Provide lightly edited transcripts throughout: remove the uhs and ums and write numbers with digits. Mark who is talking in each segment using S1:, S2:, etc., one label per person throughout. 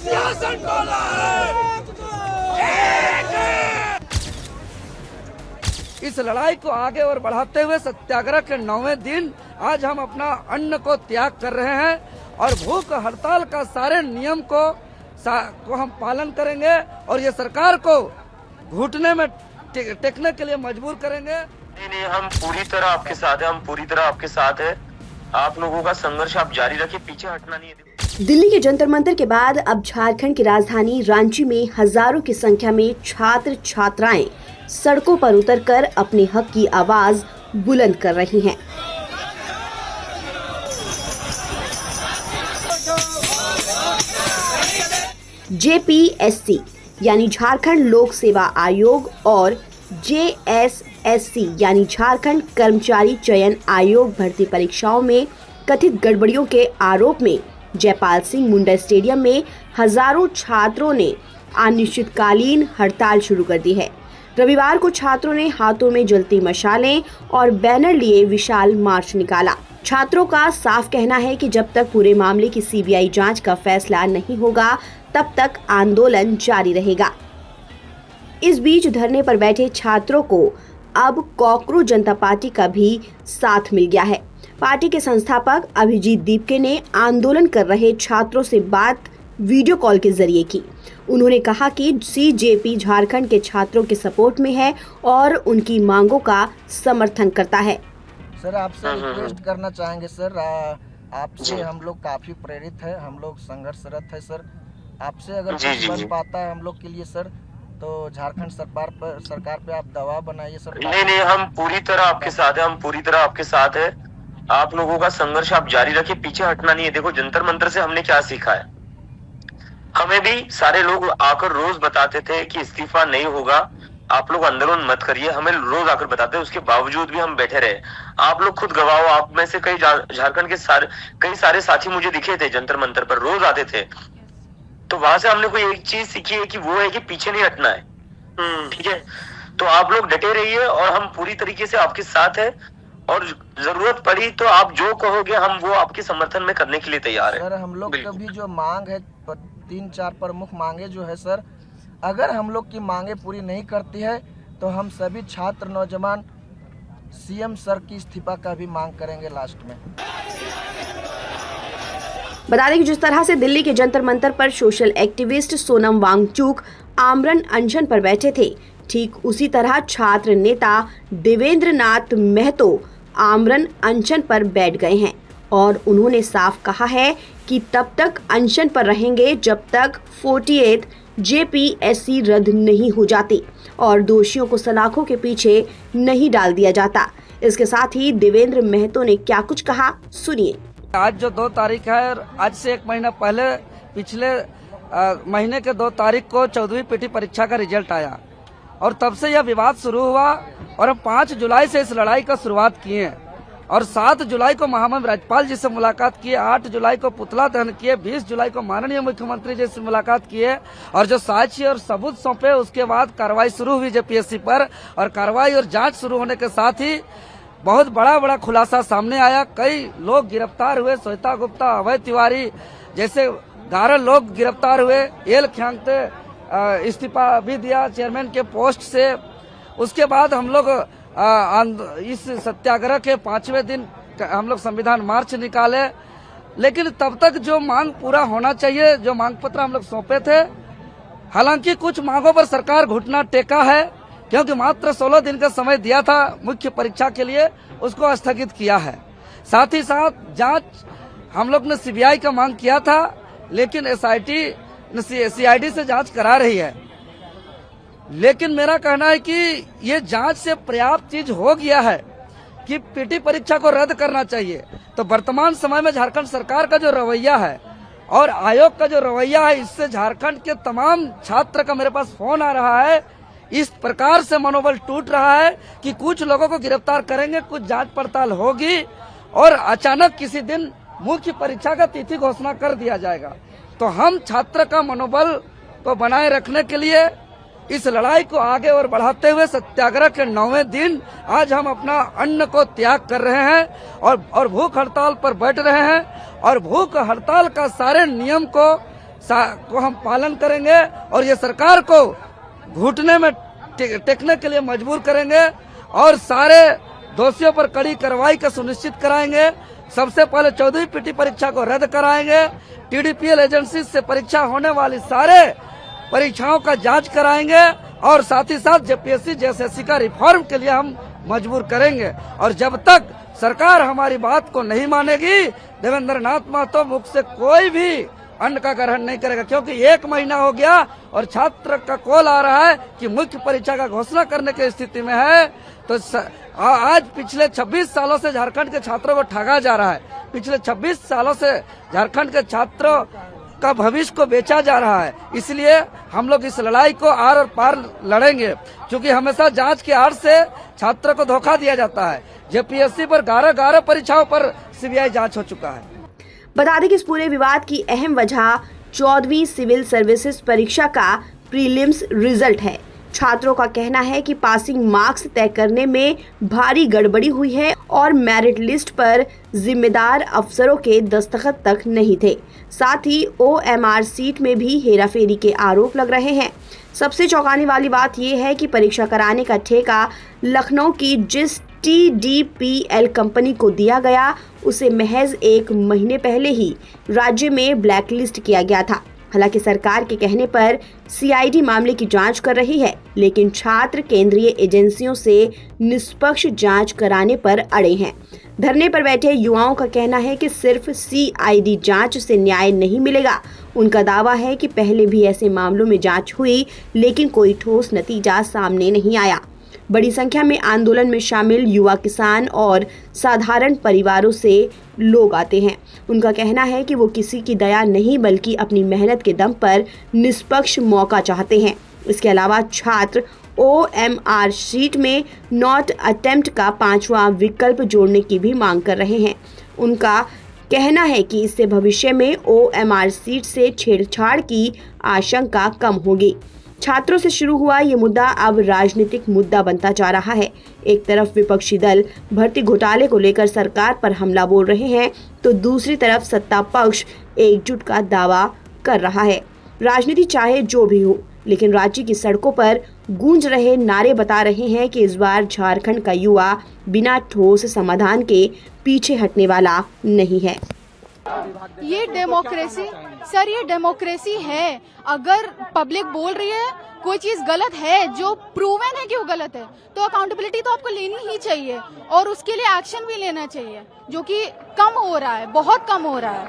S1: सिंहासन डोला है। इस लड़ाई को आगे और बढ़ाते हुए सत्याग्रह के 9वें दिन आज हम अपना अन्न को त्याग कर रहे हैं और भूख हड़ताल का सारे नियम को हम पालन करेंगे और ये सरकार को घुटने में टेकने के लिए मजबूर करेंगे।
S2: नहीं, हम पूरी तरह आपके साथ हैं, हम पूरी तरह आपके साथ हैं। आप लोगों का संघर्ष आप जारी रखिए, पीछे हटना नहीं है।
S3: दिल्ली के जंतर मंतर के बाद अब झारखंड की राजधानी रांची में हजारों की संख्या में छात्र छात्राएं सड़कों पर उतरकर अपने हक की आवाज बुलंद कर रही हैं। JPSC यानी झारखंड लोक सेवा आयोग और JSSC यानी झारखंड कर्मचारी चयन आयोग भर्ती परीक्षाओं में कथित गड़बड़ियों के आरोप में जयपाल सिंह मुंडा स्टेडियम में हजारों छात्रों ने अनिश्चितकालीन हड़ताल शुरू कर दी है। रविवार को छात्रों ने हाथों में जलती मशालें और बैनर लिए विशाल मार्च निकाला। छात्रों का साफ कहना है कि जब तक पूरे मामले की CBI जांच का फैसला नहीं होगा तब तक आंदोलन जारी रहेगा। इस बीच धरने पर बैठे छात्रों को अब कॉकरोच जनता पार्टी का भी साथ मिल गया है। पार्टी के संस्थापक अभिजीत दीपके ने आंदोलन कर रहे छात्रों से बात वीडियो कॉल के जरिए की। उन्होंने कहा कि CJP झारखंड के छात्रों के सपोर्ट में है और उनकी मांगों का समर्थन करता है।
S4: सर आपसे रिक्वेस्ट करना चाहेंगे सर, आपसे हम लोग काफी प्रेरित है, हम लोग संघर्षरत है सर। आपसे अगर कुछ बन पाता है हम लोग के लिए सर तो झारखंड सरकार पे आप दबाव बनाइए सर।
S2: नहीं, हम पूरी तरह आपके साथ हैं, हम पूरी तरह आपके साथ हैं। आप लोगों का संघर्ष आप जारी रखिए, पीछे हटना नहीं है। देखो जंतर मंतर से हमने क्या सीखा है, हमें भी सारे लोग आकर रोज बताते थे कि इस्तीफा नहीं होगा, आप लोग आंदोलन मत करिए, हमें रोज आकर बताते, उसके बावजूद भी हम बैठे रहे। आप लोग खुद गवाह हो, आप में से कई झारखंड के कई सारे साथी मुझे दिखे थे जंतर मंतर पर, रोज आते थे। तो वहां से हमने कोई एक चीज सीखी है कि वो है कि पीछे नहीं हटना है। ठीक है, तो आप लोग डटे रहिए और हम पूरी तरीके से आपके साथ है और जरूरत पड़ी तो आप जो कहोगे हम वो आपके समर्थन में करने के लिए तैयार है।
S4: सर हम लोग का भी जो मांग है 3-4 प्रमुख मांगे जो है सर, अगर हम लोग की मांगे पूरी नहीं करती है तो हम सभी छात्र नौजवान CM सर की इस्तीफा का भी मांग करेंगे लास्ट में।
S3: बता दें कि जिस तरह से दिल्ली के जंतर मंतर पर सोशल एक्टिविस्ट सोनम वांगचुक आमरण अनशन पर बैठे थे, ठीक उसी तरह छात्र नेता देवेंद्र नाथ महतो आमरण अनशन पर बैठ गए हैं और उन्होंने साफ कहा है कि तब तक अनशन पर रहेंगे जब तक 48 JPSC रद्द नहीं हो जाती और दोषियों को सलाखों के पीछे नहीं डाल दिया जाता। इसके साथ ही देवेंद्र महतो ने क्या कुछ कहा, सुनिए।
S1: आज जो 2 तारीख है, आज से 1 महीना पहले पिछले महीने के 2 तारीख को 14वीं PT परीक्षा का रिजल्ट आया और तब से यह विवाद शुरू हुआ और हम 5 जुलाई से इस लड़ाई का शुरुआत किए और 7 जुलाई को महामहिम राज्यपाल जी से मुलाकात किए, 8 जुलाई को पुतला दहन किए, 20 जुलाई को माननीय मुख्यमंत्री जी से मुलाकात किए और जो साक्ष्य और सबूत सौंपे उसके बाद कार्रवाई शुरू हुई JPSC पर और कार्रवाई और जांच शुरू होने के साथ ही बहुत बड़ा खुलासा सामने आया। कई लोग गिरफ्तार हुए, श्वेता गुप्ता, अभय तिवारी जैसे 11 लोग गिरफ्तार हुए। एल ख्यांगते इस्तीफा भी दिया चेयरमैन के पोस्ट से। उसके बाद हम लोग इस सत्याग्रह के 5वें दिन हम लोग संविधान मार्च निकाले, लेकिन तब तक जो मांग पूरा होना चाहिए, जो मांग पत्र हम लोग सौंपे थे, हालांकि कुछ मांगों पर सरकार घुटना टेका है क्योंकि मात्र 16 दिन का समय दिया था मुख्य परीक्षा के लिए, उसको स्थगित किया है। साथ ही साथ जांच हम लोग ने CBI का मांग किया था लेकिन CID से जांच करा रही है। लेकिन मेरा कहना है कि ये जांच से पर्याप्त चीज हो गया है कि PT परीक्षा को रद्द करना चाहिए। तो वर्तमान समय में झारखंड सरकार का जो रवैया है और आयोग का जो रवैया है, इससे झारखंड के तमाम छात्र का मेरे पास फोन आ रहा है। इस प्रकार से मनोबल टूट रहा है कि कुछ लोगों को गिरफ्तार करेंगे, कुछ जांच पड़ताल होगी और अचानक किसी दिन मुख्य परीक्षा का तिथि घोषणा कर दिया जाएगा। तो हम छात्र का मनोबल को बनाए रखने के लिए इस लड़ाई को आगे और बढ़ाते हुए सत्याग्रह के 9वें दिन आज हम अपना अन्न को त्याग कर रहे हैं और भूख हड़ताल पर बैठ रहे हैं और भूख हड़ताल का सारे नियम को को हम पालन करेंगे और ये सरकार को घुटने में टेकने के लिए मजबूर करेंगे और सारे दोषियों पर कड़ी कार्रवाई का सुनिश्चित कराएंगे। सबसे पहले 14वीं पीटी परीक्षा को रद्द कराएंगे। TDPL एजेंसी से परीक्षा होने वाली सारे परीक्षाओं का जांच कराएंगे और साथ ही साथ JPSC JSSC का रिफॉर्म के लिए हम मजबूर करेंगे। और जब तक सरकार हमारी बात को नहीं मानेगी, देवेंद्र नाथ महतो मुख से कोई भी अन्न का ग्रहण नहीं करेगा, क्योंकि 1 महीना हो गया और छात्र का कॉल आ रहा है कि मुख्य परीक्षा का घोषणा करने की स्थिति में है। तो आज पिछले 26 सालों से झारखंड के छात्रों को ठगा जा रहा है। पिछले 26 सालों से झारखंड के छात्रों का भविष्य को बेचा जा रहा है। इसलिए हम लोग इस लड़ाई को आर और पार लड़ेंगे, क्योंकि हमेशा जांच की आड़ से छात्रों को धोखा दिया जाता है। JPSC पर 11 परीक्षाओं पर CBI जांच हो चुका है।
S3: बता दें कि इस पूरे विवाद की अहम वजह 14वीं सिविल सर्विसेज परीक्षा का प्रीलिम्स रिजल्ट है। छात्रों का कहना है कि पासिंग मार्क्स तय करने में भारी गड़बड़ी हुई है और मेरिट लिस्ट पर जिम्मेदार अफसरों के दस्तखत तक नहीं थे। साथ ही OMR सीट में भी हेराफेरी के आरोप लग रहे हैं। सबसे चौंकाने वाली बात यह है कि परीक्षा कराने का ठेका लखनऊ की जिस TDPL कंपनी को दिया गया, उसे महज 1 महीने पहले ही राज्य में ब्लैकलिस्ट किया गया था। हालांकि सरकार के कहने पर CID मामले की जांच कर रही है, लेकिन छात्र केंद्रीय एजेंसियों से निष्पक्ष जांच कराने पर अड़े हैं। धरने पर बैठे युवाओं का कहना है कि सिर्फ CID जांच से न्याय नहीं मिलेगा। उनका दावा है कि पहले भी ऐसे मामलों में जांच हुई, लेकिन कोई ठोस नतीजा सामने नहीं आया। बड़ी संख्या में आंदोलन में शामिल युवा, किसान और साधारण परिवारों से लोग आते हैं। उनका कहना है कि वो किसी की दया नहीं, बल्कि अपनी मेहनत के दम पर निष्पक्ष मौका चाहते हैं। इसके अलावा छात्र OMR शीट में नॉट अटेम्प्ट का 5वां विकल्प जोड़ने की भी मांग कर रहे हैं। उनका कहना है कि इससे भविष्य में OMR सीट से छेड़छाड़ की आशंका कम होगी। छात्रों से शुरू हुआ ये मुद्दा अब राजनीतिक मुद्दा बनता जा रहा है। एक तरफ विपक्षी दल भर्ती घोटाले को लेकर सरकार पर हमला बोल रहे हैं, तो दूसरी तरफ सत्ता पक्ष एकजुट का दावा कर रहा है। राजनीति चाहे जो भी हो, लेकिन राज्य की सड़कों पर गूंज रहे नारे बता रहे हैं कि इस बार झारखंड का युवा बिना ठोस समाधान के पीछे हटने वाला नहीं है।
S5: ये डेमोक्रेसी सर, ये डेमोक्रेसी है। अगर पब्लिक बोल रही है कोई चीज गलत है, जो प्रूवन है कि वो गलत है, तो अकाउंटेबिलिटी तो आपको लेनी ही चाहिए और उसके लिए एक्शन भी लेना चाहिए, जो कि कम हो रहा है, बहुत कम हो रहा है।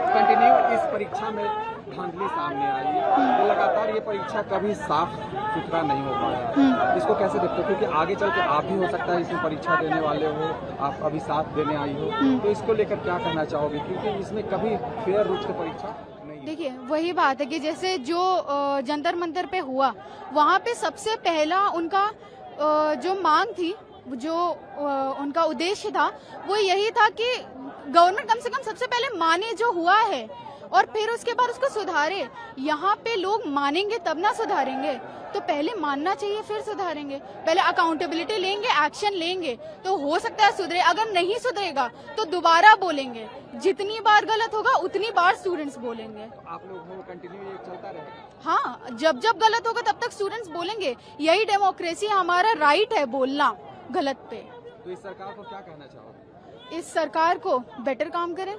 S6: कंटिन्यू इस परीक्षा में धांधली सामने आई है, तो लगातार ये परीक्षा कभी साफ सुथरा नहीं हो पाया। इसको कैसे देखते हो, क्योंकि आगे चल के आप भी हो सकता है इसमें परीक्षा देने वाले हो, आप अभी साथ देने आई हो, तो इसको लेकर क्या कहना चाहोगे, क्योंकि इसमें कभी फेयर रूप से परीक्षा नहीं।
S5: देखिए, वही बात है कि जैसे जो जंतर मंतर पे हुआ, वहाँ पे सबसे पहला उनका जो मांग थी, जो उनका उद्देश्य था, वो यही था कि गवर्नमेंट कम से कम सबसे पहले माने जो हुआ है और फिर उसके बाद उसको सुधारे। यहाँ पे लोग मानेंगे तब ना सुधारेंगे, तो पहले मानना चाहिए फिर सुधारेंगे। पहले अकाउंटेबिलिटी लेंगे, एक्शन लेंगे, तो हो सकता है सुधरे। अगर नहीं सुधरेगा तो दोबारा बोलेंगे। जितनी बार गलत होगा उतनी बार स्टूडेंट्स बोलेंगे।
S6: तो आप लोग वो कंटिन्यू ये चलता रहेगा?
S5: हाँ, जब जब गलत होगा तब तक स्टूडेंट्स बोलेंगे। यही डेमोक्रेसी, हमारा राइट है बोलना गलत पे।
S6: तो इस सरकार को क्या कहना चाहोगे?
S5: इस सरकार को बेटर काम करें,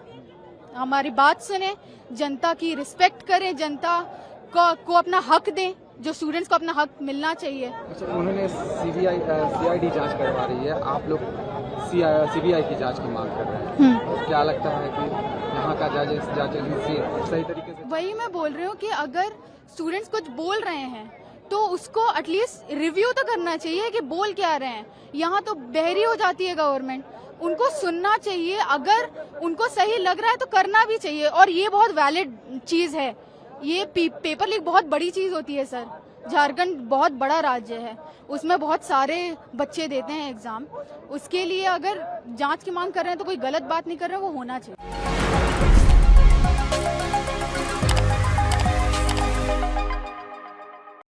S5: हमारी बात सुने, जनता की रिस्पेक्ट करें, जनता को अपना हक दें, जो स्टूडेंट्स को अपना हक मिलना चाहिए।
S6: अच्छा, उन्होंने CID जांच करवा रही है, आप लोग CBI की जांच की मांग कर रहे हैं, तो क्या लगता है कि यहाँ का जांच सही तरीके से?
S5: वही मैं बोल रही हूँ कि अगर स्टूडेंट्स कुछ बोल रहे हैं तो उसको एटलीस्ट रिव्यू तो करना चाहिए कि बोल क्या रहे हैं। यहाँ तो बहरी हो जाती है गवर्नमेंट, उनको सुनना चाहिए। अगर उनको सही लग रहा है तो करना भी चाहिए, और ये बहुत वैलिड चीज है। ये पेपर लीक बहुत बड़ी चीज होती है सर। झारखंड बहुत बड़ा राज्य है, उसमें बहुत सारे बच्चे देते हैं एग्जाम। उसके लिए अगर जांच की मांग कर रहे हैं तो कोई गलत बात नहीं कर रहे हैं, वो होना चाहिए।